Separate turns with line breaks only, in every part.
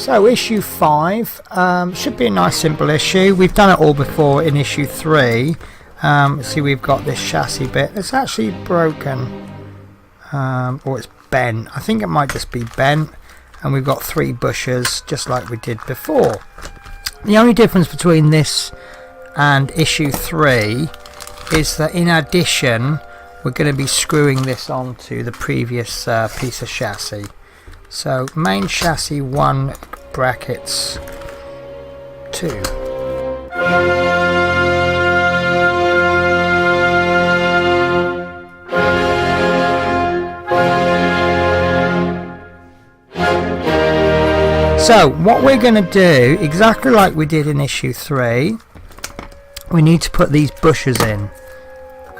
So issue 5 should be a nice simple issue. We've done it all before in issue 3. See, we've got this chassis bit. It's actually broken, or it's bent. I think it might just be bent, and we've got 3 bushes just like we did before. The only difference between this and issue 3 is that in addition we're going to be screwing this onto the previous piece of chassis. So main chassis 1 brackets 2. So what we're going to do, exactly like we did in issue 3, we need to put these bushes in,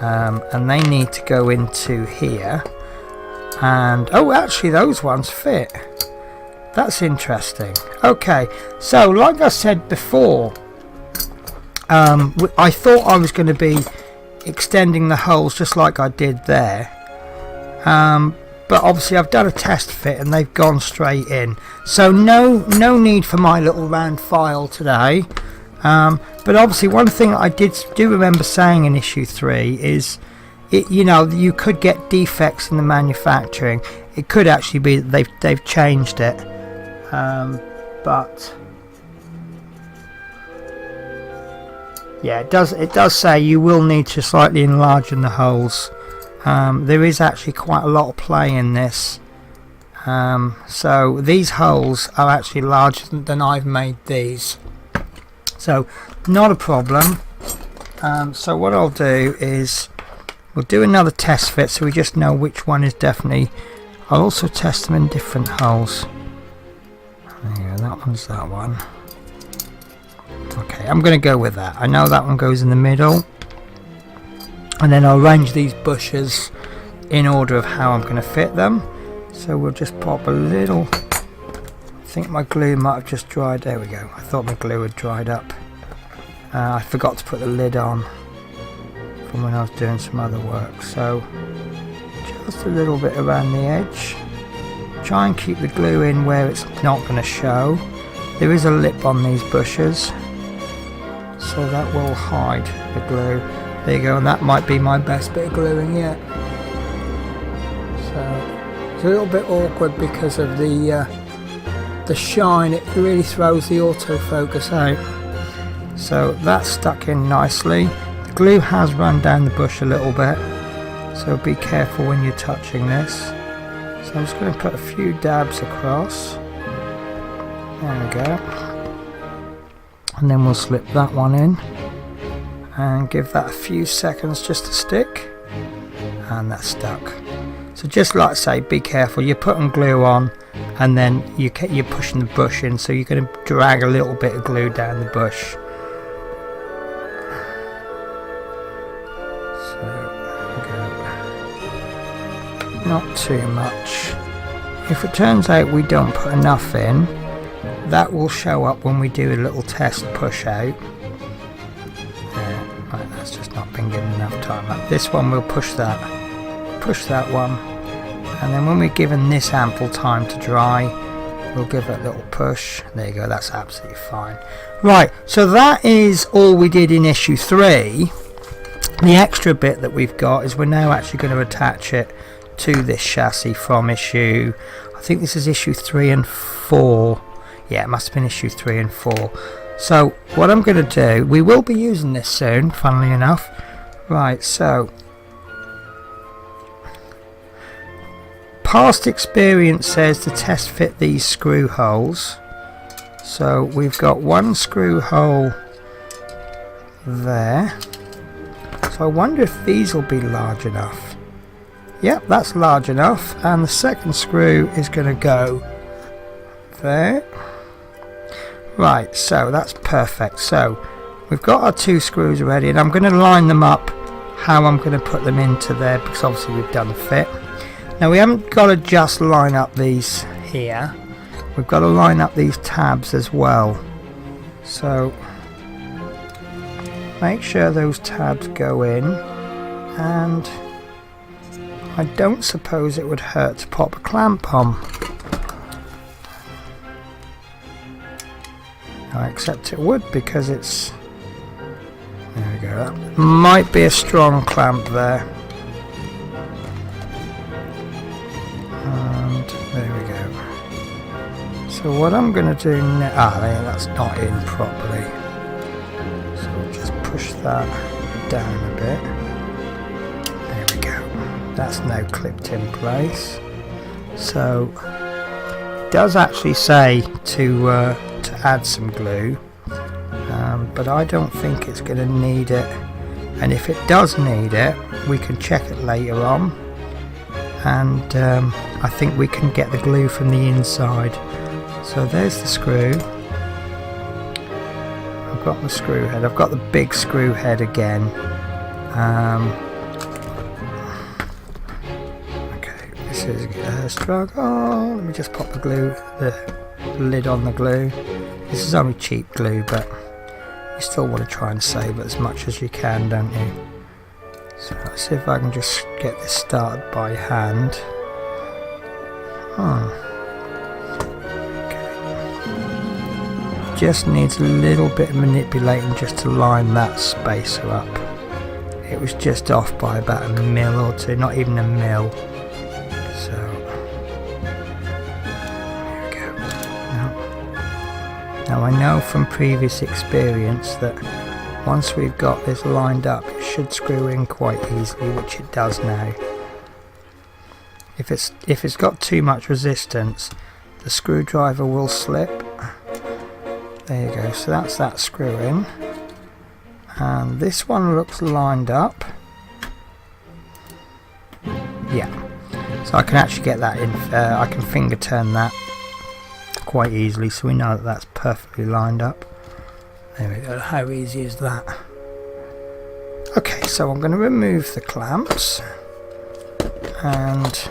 and they need to go into here. And oh, actually those ones fit. That's interesting. Okay, so like I said before, I thought I was going to be extending the holes just like I did there, but obviously I've done a test fit and they've gone straight in, so no need for my little round file today. But obviously one thing I do remember saying in issue 3 is, you know, you could get defects in the manufacturing. It could actually be that they've changed it, but yeah, it does say you will need to slightly enlarge the holes. There is actually quite a lot of play in this, so these holes are actually larger than I've made these, so not a problem. So what I'll do is we'll do another test fit so we just know which one is definitely. I'll also test them in different holes. There you go, that one's that one. Okay, I'm going to go with that. I know that one goes in the middle, and then I'll arrange these bushes in order of how I'm going to fit them. So we'll just pop a little, I think my glue might have just dried. There we go, I thought my glue had dried up. I forgot to put the lid on from when I was doing some other work, so just a little bit around the edge. Try and keep the glue in where it's not going to show. There is a lip on these bushes, so that will hide the glue. There you go, and that might be my best bit of gluing yet. So it's a little bit awkward because of the shine. It really throws the autofocus out. So that's stuck in nicely. The glue has run down the bush a little bit, so be careful when you're touching this. So I'm just going to put a few dabs across. There we go. And then we'll slip that one in and give that a few seconds just to stick, and that's stuck. So just like I say, be careful. You're putting glue on and then you're pushing the bush in, so you're going to drag a little bit of glue down the bush. Not too much. If it turns out we don't put enough in, that will show up when we do a little test push out. Right, that's just not been given enough time. Like this one, we'll push that one, and then when we're given this ample time to dry, we'll give it a little push. There you go, that's absolutely fine. Right, so that is all we did in issue 3. The extra bit that we've got is we're now actually going to attach it to this chassis from issue, I think this is issue 3 and 4. Yeah, it must have been issue 3 and 4. So what I'm going to do, we will be using this soon, funnily enough. Right, so past experience says to test fit these screw holes. So we've got one screw hole there. So I wonder if these will be large enough. Yep, that's large enough, and the second screw is going to go there. Right, so that's perfect. So we've got our 2 screws ready, and I'm going to line them up how I'm going to put them into there, because obviously we've done the fit. Now we haven't got to just line up these here, we've got to line up these tabs as well. So make sure those tabs go in, and I don't suppose it would hurt to pop a clamp on. I accept it would, because it's, there we go, that might be a strong clamp there. And there we go. So what I'm going to do now, that's not in properly, so we'll just push that down a bit. There we go, that's now clipped in place. So it does actually say to add some glue, but I don't think it's going to need it, and if it does need it we can check it later on, and I think we can get the glue from the inside. So there's the screw. I've got the screw head, I've got the big screw head again. Okay, this is a struggle. Let me just pop the lid on the glue. This is only cheap glue, but you still want to try and save as much as you can, don't you? So let's see if I can just get this started by hand. Okay. Just needs a little bit of manipulating just to line that spacer up. It was just off by about a mil or two, not even a mil. So there we go. Now I know from previous experience that once we've got this lined up, it should screw in quite easily, which it does now. If it's got too much resistance, the screwdriver will slip. There you go, so that's that screw in. And this one looks lined up. Yeah, so I can actually get that in, I can finger turn that quite easily, so we know that that's perfectly lined up. There we go, how easy is that? Okay, so I'm going to remove the clamps, and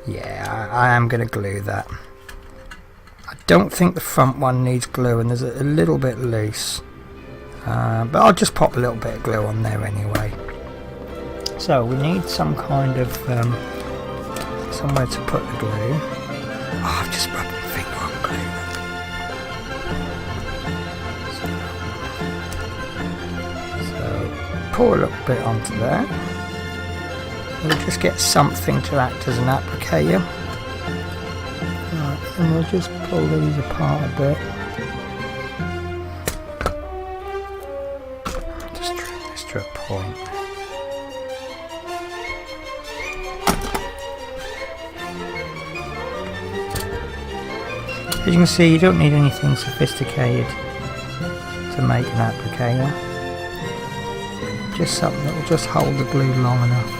yeah, I am going to glue that. I don't think the front one needs glue, and there's a little bit loose, but I'll just pop a little bit of glue on there anyway. So we need some kind of somewhere to put the glue. Oh, I've just rubbed my finger on glue. So pour a little bit onto there. We'll just get something to act as an applicator. Right, and we'll just pull these apart a bit. Just trim this to a point. As you can see, you don't need anything sophisticated to make an applicator. Just something that will just hold the glue long enough.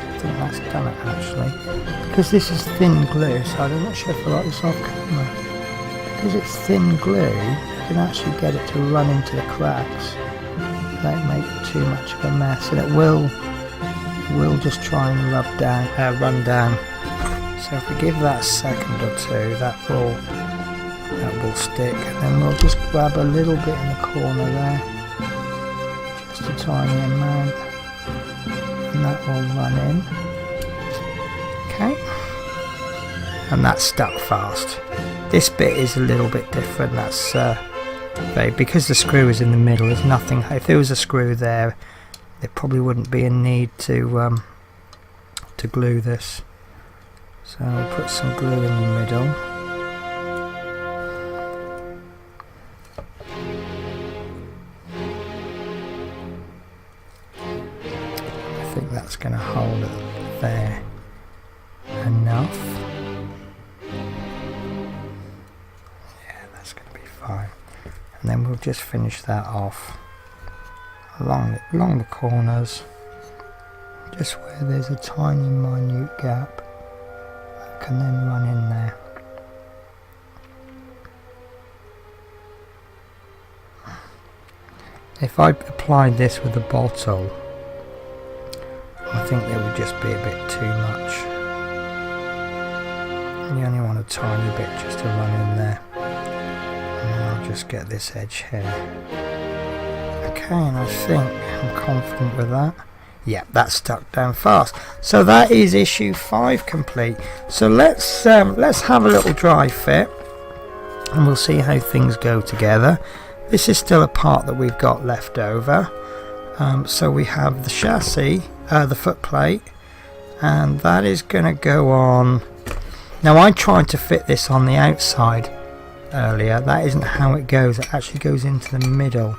I think that's done it actually. Because this is thin glue, so I'm not sure if I like this off camera. Because it's thin glue, you can actually get it to run into the cracks without making too much of a mess, and it will just try and run down. So if we give that a second or two, that will stick, and then we'll just grab a little bit in the corner there, just a tiny amount, and that will run in. Okay, and that's stuck fast. This bit is a little bit different. That's because the screw is in the middle. There's nothing. If there was a screw there, there probably wouldn't be a need to glue this. So I'll put some glue in the middle. I think that's going to hold it there enough. Yeah, that's going to be fine. And then we'll just finish that off along the corners, just where there's a tiny minute gap. Can then run in there. If I applied this with a bottle, I think there would just be a bit too much. You only want a tiny bit just to run in there. And then I'll just get this edge here. Okay, and I think I'm confident with that. Yep, that's stuck down fast. So that is issue 5 complete. So let's have a little dry fit. and we'll see how things go together. This is still a part that we've got left over. So we have the chassis, the footplate, and that is going to go on. Now I tried to fit this on the outside earlier. That isn't how it goes. It actually goes into the middle,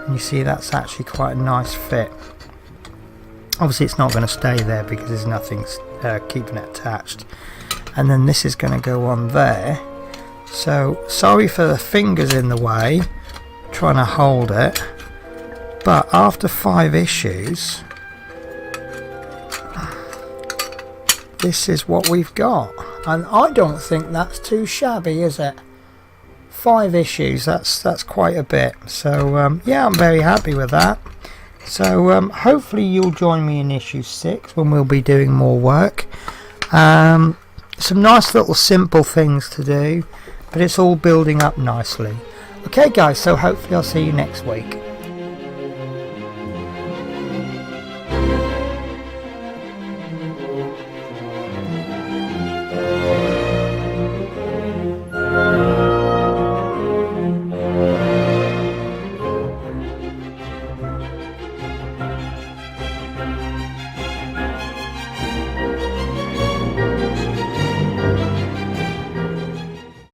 and you see that's actually quite a nice fit. Obviously it's not going to stay there because there's nothing keeping it attached, and then this is going to go on there. So sorry for the fingers in the way trying to hold it, but after 5 issues this is what we've got, and I don't think that's too shabby, is it? 5 issues, that's quite a bit. So yeah, I'm very happy with that. So hopefully you'll join me in issue 6 when we'll be doing more work. Some nice little simple things to do, but it's all building up nicely. Okay guys, so hopefully I'll see you next week.